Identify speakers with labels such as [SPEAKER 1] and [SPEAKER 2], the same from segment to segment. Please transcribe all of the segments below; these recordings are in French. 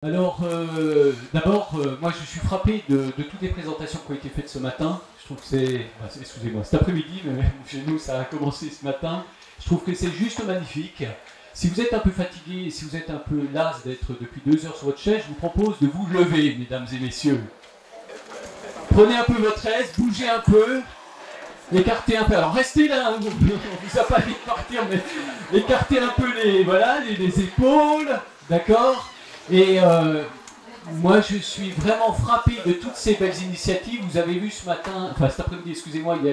[SPEAKER 1] Alors, d'abord, moi je suis frappé de toutes les présentations qui ont été faites ce matin. Je trouve que c'est... excusez-moi, cet après-midi, mais chez nous ça a commencé ce matin. Je trouve que c'est juste magnifique. Si vous êtes un peu fatigué, si vous êtes un peu las d'être depuis 2 heures sur votre chaise, je vous propose de vous lever, mesdames et messieurs. Prenez un peu votre aise, bougez un peu, écartez un peu. Alors restez là, hein, on vous a pas dit de partir, mais écartez un peu les épaules, d'accord? Et moi je suis vraiment frappé de toutes ces belles initiatives. Vous avez vu ce matin, enfin cet après-midi, excusez-moi, il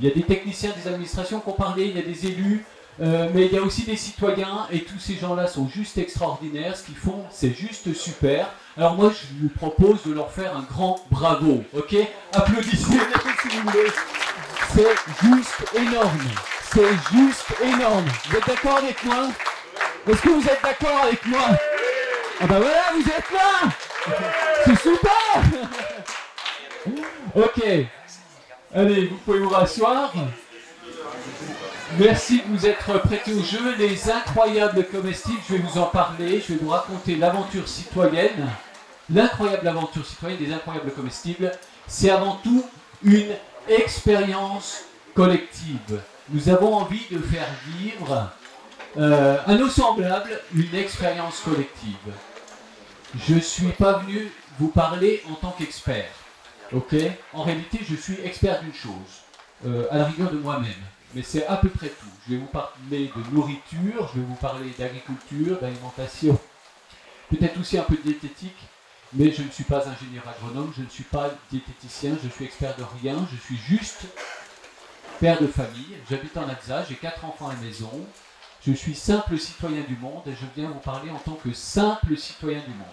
[SPEAKER 1] y a des techniciens des administrations qui ont parlé, il y a des élus. Mais il y a aussi des citoyens et tous ces gens-là sont juste extraordinaires. Ce qu'ils font, c'est juste super. Alors moi, je vous propose de leur faire un grand bravo, ok? Applaudissez si vous voulez. C'est juste énorme. C'est juste énorme. Vous êtes d'accord avec moi? Est-ce que vous êtes d'accord avec moi? Ah bah voilà, vous êtes là. C'est super. Ok. Allez, vous pouvez vous rasseoir. Merci de vous être prêtés au jeu. Les incroyables comestibles, je vais vous en parler. Je vais vous raconter l'aventure citoyenne. L'incroyable aventure citoyenne des incroyables comestibles, c'est avant tout une expérience collective. Nous avons envie de faire vivre à nos semblables une expérience collective. Je ne suis pas venu vous parler en tant qu'expert. Ok? En réalité, je suis expert d'une chose, à la rigueur de moi-même. Mais c'est à peu près tout. Je vais vous parler de nourriture, je vais vous parler d'agriculture, d'alimentation, peut-être aussi un peu de diététique, mais je ne suis pas ingénieur agronome, je ne suis pas diététicien, je suis expert de rien, je suis juste père de famille, j'habite en Alsace, j'ai 4 enfants à la maison, je suis simple citoyen du monde et je viens vous parler en tant que simple citoyen du monde.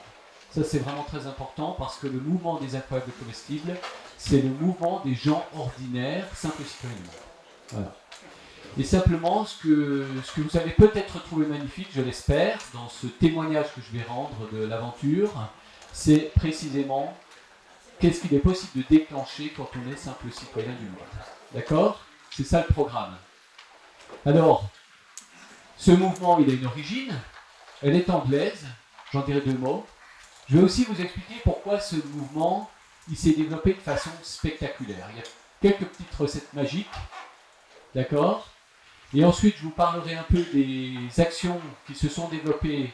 [SPEAKER 1] Ça c'est vraiment très important parce que le mouvement des incroyables comestibles, c'est le mouvement des gens ordinaires, simples citoyens du monde. Voilà. Et simplement, ce que vous avez peut-être trouvé magnifique, je l'espère, dans ce témoignage que je vais rendre de l'aventure, c'est précisément qu'est-ce qu'il est possible de déclencher quand on est simple citoyen du monde. D'accord? C'est ça le programme. Alors, ce mouvement, il a une origine, elle est anglaise, j'en dirai 2 mots. Je vais aussi vous expliquer pourquoi ce mouvement, il s'est développé de façon spectaculaire. Il y a quelques petites recettes magiques. D'accord? Et ensuite, je vous parlerai un peu des actions qui se sont développées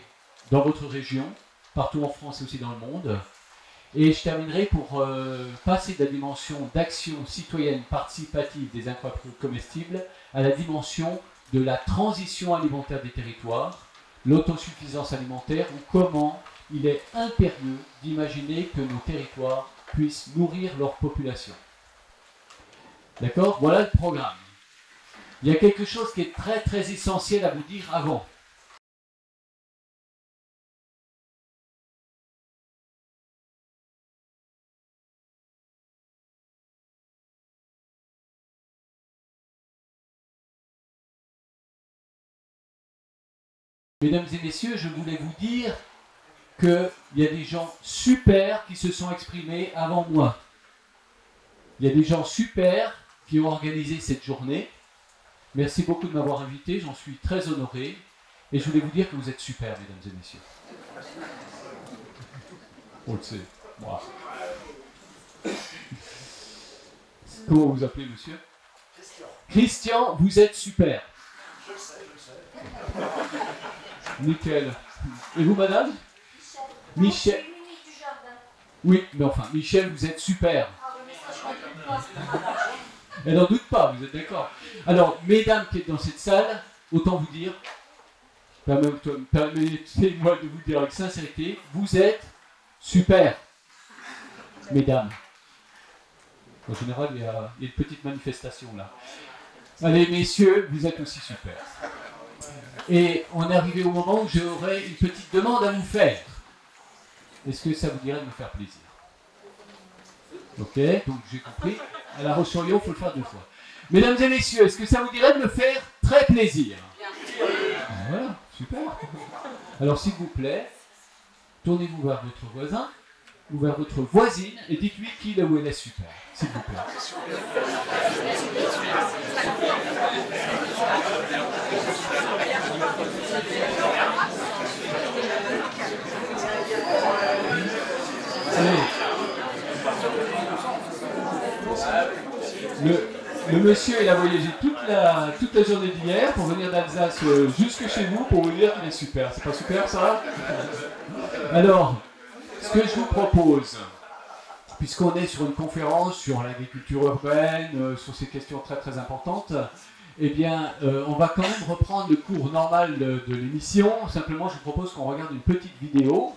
[SPEAKER 1] dans votre région, partout en France et aussi dans le monde. Et je terminerai pour passer de la dimension d'action citoyenne participative des incroyables comestibles à la dimension de la transition alimentaire des territoires, l'autosuffisance alimentaire, ou comment il est impérieux d'imaginer que nos territoires puissent nourrir leur population. D'accord? Voilà le programme. Il y a quelque chose qui est très très essentiel à vous dire avant. Mesdames et messieurs, je voulais vous dire qu'il y a des gens super qui se sont exprimés avant moi. Il y a des gens super qui ont organisé cette journée. Merci beaucoup de m'avoir invité, j'en suis très honoré. Et je voulais vous dire que vous êtes super, mesdames et messieurs. On le sait. Moi. Comment vous appelez, monsieur? Christian, vous êtes super.
[SPEAKER 2] Je le sais.
[SPEAKER 1] Nickel. Et vous, madame? Michel. Oui, mais enfin, Michel, vous êtes super. Elle n'en doute pas, vous êtes d'accord? Alors, mesdames qui êtes dans cette salle, autant vous dire, permettez-moi de vous dire avec sincérité, vous êtes super, mesdames. En général, il y a une petite manifestation là. Allez, messieurs, vous êtes aussi super. Et on est arrivé au moment où j'aurais une petite demande à vous faire. Est-ce que ça vous dirait de me faire plaisir? Ok, donc j'ai compris. À La Roche-sur-Yon, il faut le faire 2 fois. Mesdames et messieurs, est-ce que ça vous dirait de me faire très plaisir? Voilà, super. Alors s'il vous plaît, tournez-vous vers votre voisin ou vers votre voisine et dites-lui qu'il ou elle est super. S'il vous plaît. Le monsieur, il a voyagé toute la journée d'hier pour venir d'Alsace jusque chez vous pour vous dire qu'il est super. C'est pas super ça? Alors, ce que je vous propose, puisqu'on est sur une conférence sur l'agriculture urbaine, sur ces questions très très importantes, eh bien, on va quand même reprendre le cours normal de l'émission. Simplement, je vous propose qu'on regarde une petite vidéo.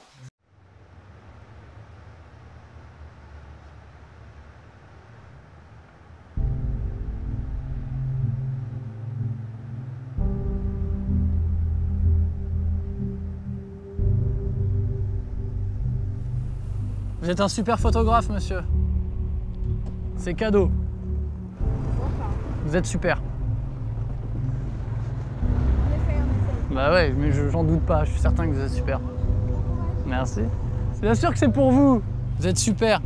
[SPEAKER 3] Vous êtes un super photographe, monsieur. C'est cadeau. Vous êtes super. Bah ouais, mais j'en doute pas, je suis certain que vous êtes super. Merci. C'est bien sûr que c'est pour vous. Vous êtes super.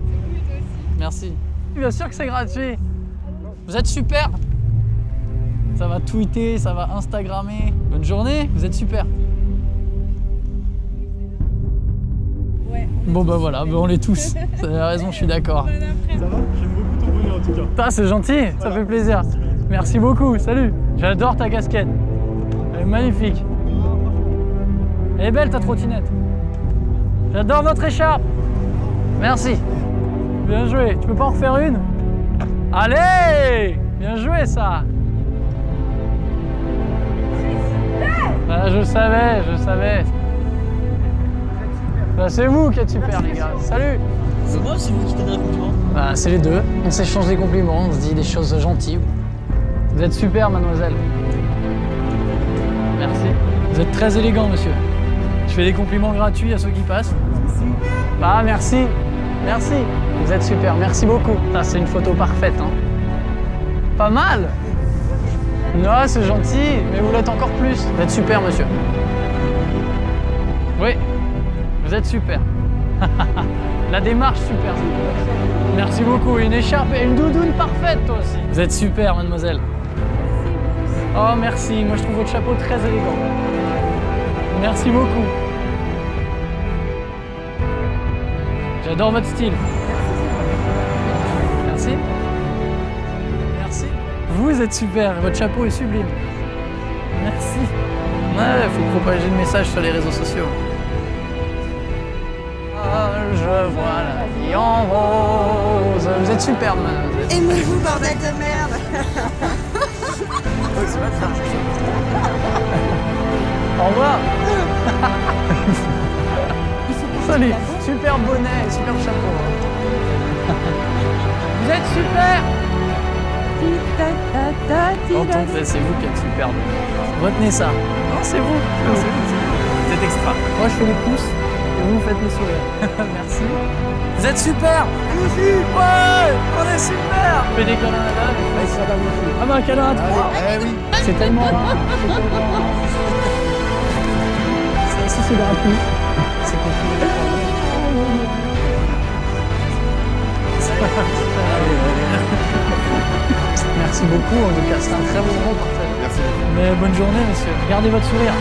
[SPEAKER 3] Merci. Bien sûr que c'est gratuit. Vous êtes super. Ça va tweeter, ça va instagrammer. Bonne journée, vous êtes super. Bon bah voilà, bah on l'est tous. Vous avez raison, je suis d'accord.
[SPEAKER 4] Ça va? J'aime beaucoup ton bonnet en tout cas.
[SPEAKER 3] C'est gentil, ça fait plaisir. Merci beaucoup, salut. J'adore ta casquette. Elle est magnifique. Elle est belle ta trottinette. J'adore votre écharpe. Merci. Bien joué. Tu peux pas en refaire une? Allez! Bien joué ça. Ah, je savais. Bah, c'est vous qui êtes super les gars. Salut.
[SPEAKER 5] C'est moi ou c'est vous qui t'avez un compliment?
[SPEAKER 3] Bah, c'est les deux. On s'échange des compliments, on se dit des choses gentilles. Vous êtes super, mademoiselle. Merci. Vous êtes très élégant, monsieur. Je fais des compliments gratuits à ceux qui passent. Merci. Bah, merci. Merci. Vous êtes super. Merci beaucoup. Ça, c'est une photo parfaite. Hein. Pas mal. Non, c'est gentil, mais vous l'êtes encore plus. Vous êtes super, monsieur. Oui. Vous êtes super. La démarche super. Merci beaucoup. Une écharpe et une doudoune parfaite toi aussi. Vous êtes super mademoiselle. Oh merci. Moi je trouve votre chapeau très élégant. Merci beaucoup. J'adore votre style. Merci. Merci. Vous êtes super. Votre chapeau est sublime. Merci. Ouais, faut propager le message sur les réseaux sociaux. Je vois la vie en rose. Vous êtes superbe, mademoiselle.
[SPEAKER 6] Aimez-vous, bordel de merde.
[SPEAKER 3] Au revoir. Salut. Super bonnet, super chapeau. Vous êtes super. C'est vous qui êtes superbe. Retenez ça. Non, c'est vous. Vous êtes extra. Moi, je fais les pouces. Et vous faites le sourire. Merci. Vous êtes super. Allez-y. Ouais, on est super. On fait des câlins à la dame. Ah bah un câlin à trois.
[SPEAKER 4] Eh oui.
[SPEAKER 3] C'est tellement rare. Ça, c'est gratuit. C'est compliqué. Merci beaucoup, en tout cas, c'est un très bon moment partagé.
[SPEAKER 4] Merci.
[SPEAKER 3] Mais bonne journée, monsieur. Gardez votre sourire.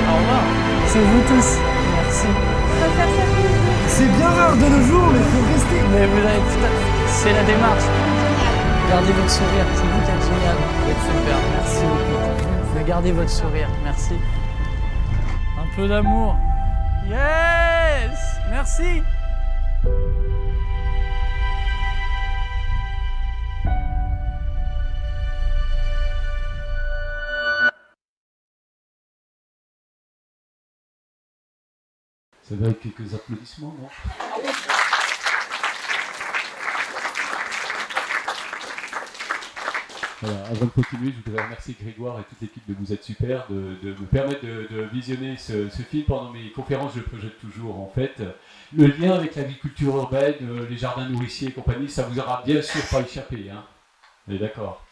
[SPEAKER 3] Au revoir. C'est vous tous. Merci.
[SPEAKER 4] C'est bien rare de nos jours, mais il faut rester.
[SPEAKER 3] Mais vous avez tout à fait. C'est la démarche. Gardez votre sourire. C'est vous qui êtes génial. Vous êtes super. Merci beaucoup. Mais gardez votre sourire. Merci. Un peu d'amour. Yes. Merci.
[SPEAKER 1] Ça va avec quelques applaudissements, non? Voilà, avant de continuer, je voudrais remercier Grégoire et toute l'équipe de Vous êtes super de me permettre de visionner ce film pendant mes conférences. Je le projette toujours en fait. Le lien avec l'agriculture urbaine, les jardins nourriciers et compagnie, ça vous aura bien sûr pas échappé. Hein. On est d'accord.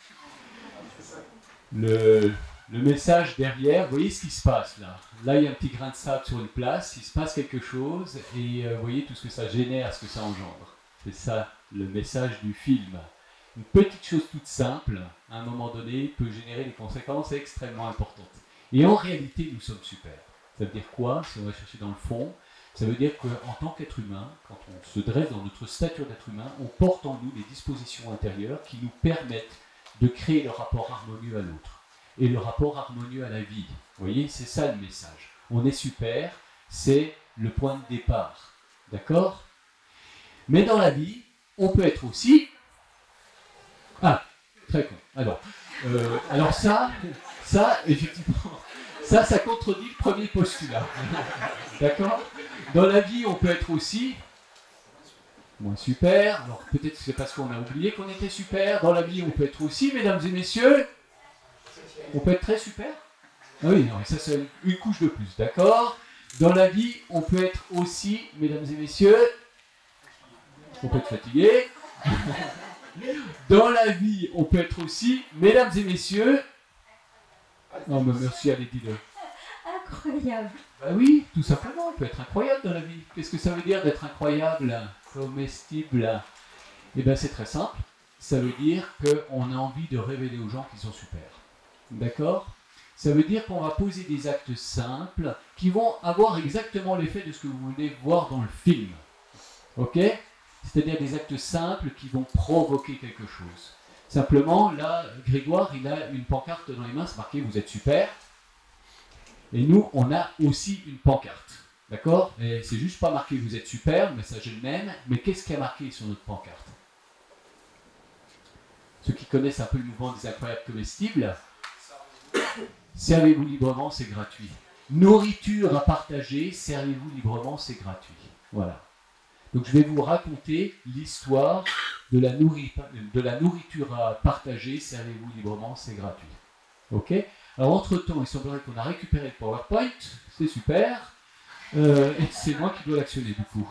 [SPEAKER 1] Le message derrière, vous voyez ce qui se passe là. Là, il y a un petit grain de sable sur une place, il se passe quelque chose et vous voyez tout ce que ça génère, ce que ça engendre. C'est ça le message du film. Une petite chose toute simple, à un moment donné, peut générer des conséquences extrêmement importantes. Et en réalité, nous sommes super. Ça veut dire quoi, si on va chercher dans le fond? Ça veut dire qu'en tant qu'être humain, quand on se dresse dans notre stature d'être humain, on porte en nous des dispositions intérieures qui nous permettent de créer le rapport harmonieux à l'autre et le rapport harmonieux à la vie. Vous voyez, c'est ça le message. On est super, c'est le point de départ. D'accord? Mais dans la vie, on peut être aussi... Ah, très con. Alors ça, effectivement, ça contredit le premier postulat. D'accord? Dans la vie, on peut être aussi moins super. Alors peut-être que c'est parce qu'on a oublié qu'on était super. Dans la vie, on peut être aussi, mesdames et messieurs, on peut être très super. Ah oui, non, ça c'est une couche de plus, d'accord? Dans la vie, on peut être aussi, mesdames et messieurs, on peut être fatigué. Dans la vie, on peut être aussi, mesdames et messieurs... Non, mais merci, allez, dis-le.
[SPEAKER 6] Incroyable.
[SPEAKER 1] Bah oui, tout simplement, on peut être incroyable dans la vie. Qu'est-ce que ça veut dire d'être incroyable, comestible? Eh bien, c'est très simple. Ça veut dire qu'on a envie de révéler aux gens qu'ils sont super. D'accord? Ça veut dire qu'on va poser des actes simples qui vont avoir exactement l'effet de ce que vous venez voir dans le film. Ok? C'est-à-dire des actes simples qui vont provoquer quelque chose. Simplement, là, Grégoire, il a une pancarte dans les mains, c'est marqué « Vous êtes super ». Et nous, on a aussi une pancarte. D'accord? Et c'est juste pas marqué « Vous êtes super », le message est le même, mais qu'est-ce qui a marqué sur notre pancarte? Ceux qui connaissent un peu le mouvement des incroyables comestibles, servez-vous librement, c'est gratuit. Nourriture à partager, servez-vous librement, c'est gratuit. Voilà. Donc je vais vous raconter l'histoire de la nourriture à partager, servez-vous librement, c'est gratuit. Ok? Alors entre-temps, il semblerait qu'on a récupéré le PowerPoint, c'est super, et c'est moi qui dois l'actionner du coup.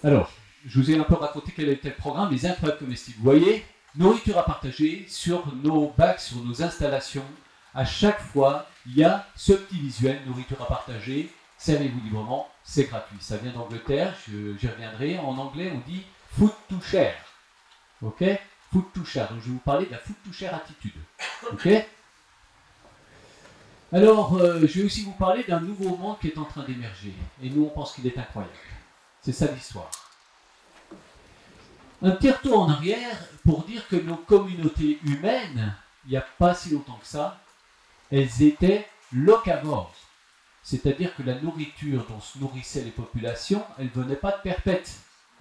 [SPEAKER 1] Alors, je vous ai un peu raconté quel était le programme, les incroyables comestibles. Vous voyez, nourriture à partager sur nos bacs, sur nos installations. À chaque fois, il y a ce petit visuel, nourriture à partager, servez-vous librement, c'est gratuit. Ça vient d'Angleterre, j'y reviendrai. En anglais, on dit food to share. Ok? Food to share. Donc, je vais vous parler de la food to share attitude. Ok? Alors, je vais aussi vous parler d'un nouveau monde qui est en train d'émerger. Et nous, on pense qu'il est incroyable. C'est ça l'histoire. Un petit retour en arrière pour dire que nos communautés humaines, il n'y a pas si longtemps que ça, elles étaient locavores. C'est-à-dire que la nourriture dont se nourrissaient les populations, elle ne venait pas de perpète.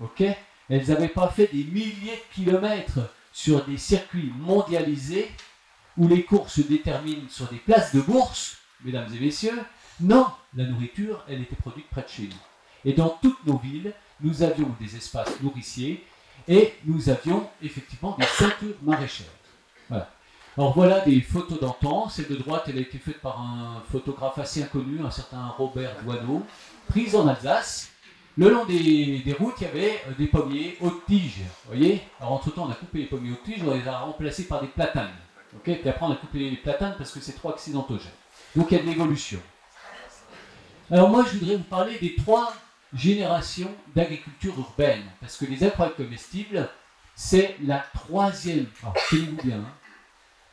[SPEAKER 1] Ok? Elles n'avaient pas fait des milliers de kilomètres sur des circuits mondialisés où les cours se déterminent sur des places de bourse, mesdames et messieurs. Non, la nourriture, elle était produite près de chez nous. Et dans toutes nos villes, nous avions des espaces nourriciers et nous avions effectivement des ceintures maraîchères. Voilà. Alors voilà des photos d'antan. Celle de droite, elle a été faite par un photographe assez inconnu, un certain Robert Doisneau, prise en Alsace. Le long des routes, il y avait des pommiers haute tige. Vous voyez? Alors entre-temps, on a coupé les pommiers haute tige, on les a remplacés par des platanes. Okay? Puis après, on a coupé les platanes parce que c'est trop accidentogène. Donc il y a de l'évolution. Alors moi, je voudrais vous parler des 3 générations d'agriculture urbaine. Parce que les incroyables comestibles, c'est la 3e, alors tenez-vous bien, hein,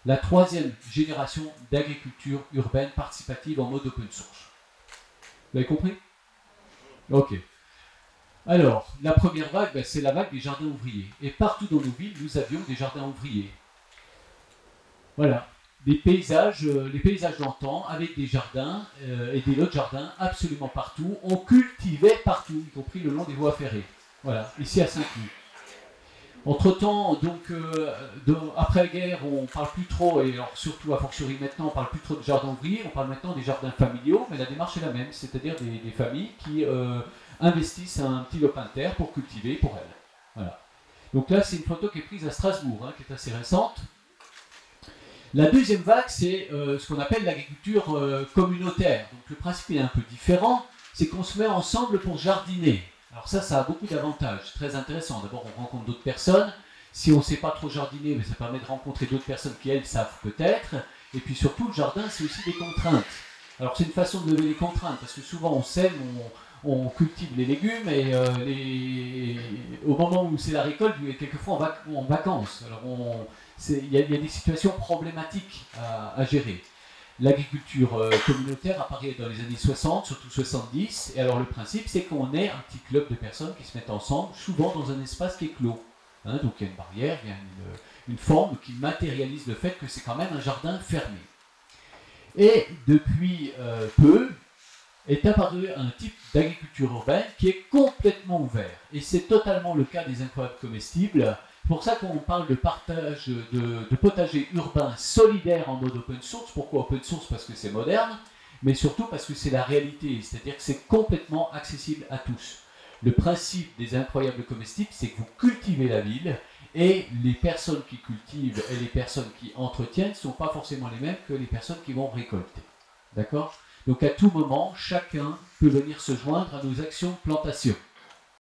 [SPEAKER 1] la 3e génération d'agriculture urbaine participative en mode open source. Vous avez compris? Ok. Alors, la première vague, ben, c'est la vague des jardins ouvriers. Et partout dans nos villes, nous avions des jardins ouvriers. Voilà. Les paysages d'antan avec des jardins et des lots de jardins absolument partout. On cultivait partout, y compris le long des voies ferrées. Voilà, ici à Saint-Cloud. Entre-temps, donc, après la guerre, on ne parle plus trop, et alors surtout à fortiori maintenant, on ne parle plus trop de jardins ouvriers, on parle maintenant des jardins familiaux, mais la démarche est la même, c'est-à-dire des familles qui investissent un petit lopin de terre pour cultiver pour elles. Voilà. Donc là, c'est une photo qui est prise à Strasbourg, hein, qui est assez récente. La deuxième vague, c'est ce qu'on appelle l'agriculture communautaire. Donc le principe est un peu différent, c'est qu'on se met ensemble pour jardiner. Alors ça a beaucoup d'avantages, très intéressant. D'abord, on rencontre d'autres personnes. Si on ne sait pas trop jardiner, mais ça permet de rencontrer d'autres personnes qui, elles, savent peut-être. Et puis surtout, le jardin, c'est aussi des contraintes. Alors c'est une façon de lever les contraintes, parce que souvent on sème, on cultive les légumes, et au moment où c'est la récolte, quelquefois en vacances. Alors il y a des situations problématiques à gérer. L'agriculture communautaire apparaît dans les années 60, surtout 70, et alors le principe c'est qu'on est un petit club de personnes qui se mettent ensemble, souvent dans un espace qui est clos. Hein, donc il y a une barrière, il y a une forme qui matérialise le fait que c'est quand même un jardin fermé. Et depuis peu est apparu un type d'agriculture urbaine qui est complètement ouvert. Et c'est totalement le cas des incroyables comestibles. C'est pour ça qu'on parle de partage de potager urbain solidaire en mode open source. Pourquoi open source? Parce que c'est moderne, mais surtout parce que c'est la réalité, c'est-à-dire que c'est complètement accessible à tous. Le principe des incroyables comestibles, c'est que vous cultivez la ville, et les personnes qui cultivent et les personnes qui entretiennent ne sont pas forcément les mêmes que les personnes qui vont récolter. D'accord? Donc à tout moment, chacun peut venir se joindre à nos actions de plantation.